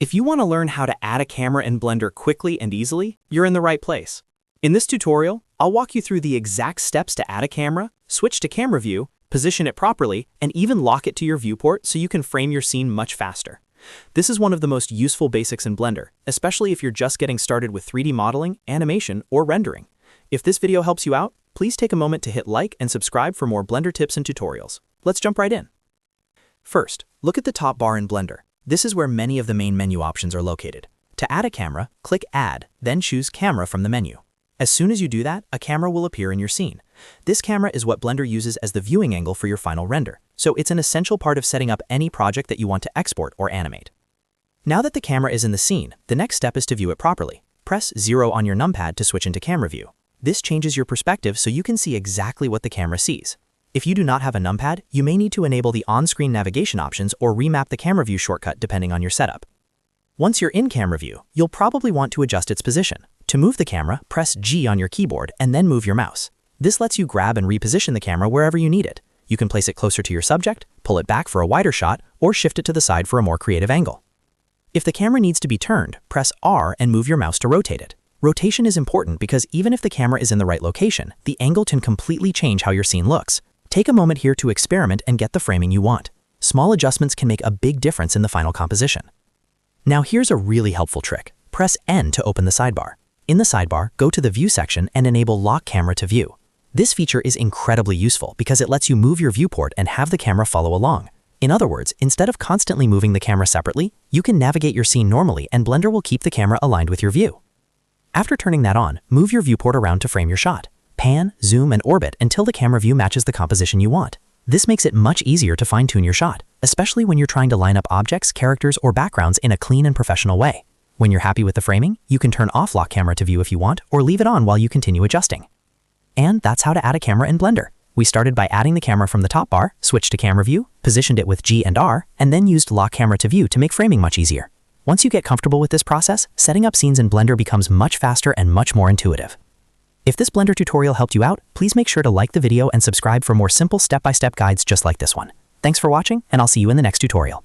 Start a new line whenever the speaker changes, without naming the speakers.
If you want to learn how to add a camera in Blender quickly and easily, you're in the right place. In this tutorial, I'll walk you through the exact steps to add a camera, switch to camera view, position it properly, and even lock it to your viewport so you can frame your scene much faster. This is one of the most useful basics in Blender, especially if you're just getting started with 3D modeling, animation, or rendering. If this video helps you out, please take a moment to hit like and subscribe for more Blender tips and tutorials. Let's jump right in. First, look at the top bar in Blender. This is where many of the main menu options are located. To add a camera, click Add, then choose Camera from the menu. As soon as you do that, a camera will appear in your scene. This camera is what Blender uses as the viewing angle for your final render, so it's an essential part of setting up any project that you want to export or animate. Now that the camera is in the scene, the next step is to view it properly. Press 0 on your numpad to switch into camera view. This changes your perspective so you can see exactly what the camera sees. If you do not have a numpad, you may need to enable the on-screen navigation options or remap the camera view shortcut depending on your setup. Once you're in camera view, you'll probably want to adjust its position. To move the camera, press G on your keyboard and then move your mouse. This lets you grab and reposition the camera wherever you need it. You can place it closer to your subject, pull it back for a wider shot, or shift it to the side for a more creative angle. If the camera needs to be turned, press R and move your mouse to rotate it. Rotation is important because even if the camera is in the right location, the angle can completely change how your scene looks. Take a moment here to experiment and get the framing you want. Small adjustments can make a big difference in the final composition. Now here's a really helpful trick. Press N to open the sidebar. In the sidebar, go to the View section and enable Lock Camera to View. This feature is incredibly useful because it lets you move your viewport and have the camera follow along. In other words, instead of constantly moving the camera separately, you can navigate your scene normally and Blender will keep the camera aligned with your view. After turning that on, move your viewport around to frame your shot. Pan, zoom, and orbit until the camera view matches the composition you want. This makes it much easier to fine-tune your shot, especially when you're trying to line up objects, characters, or backgrounds in a clean and professional way. When you're happy with the framing, you can turn off Lock Camera to View if you want, or leave it on while you continue adjusting. And that's how to add a camera in Blender. We started by adding the camera from the top bar, switched to camera view, positioned it with G and R, and then used Lock Camera to View to make framing much easier. Once you get comfortable with this process, setting up scenes in Blender becomes much faster and much more intuitive. If this Blender tutorial helped you out, please make sure to like the video and subscribe for more simple step-by-step guides just like this one. Thanks for watching, and I'll see you in the next tutorial.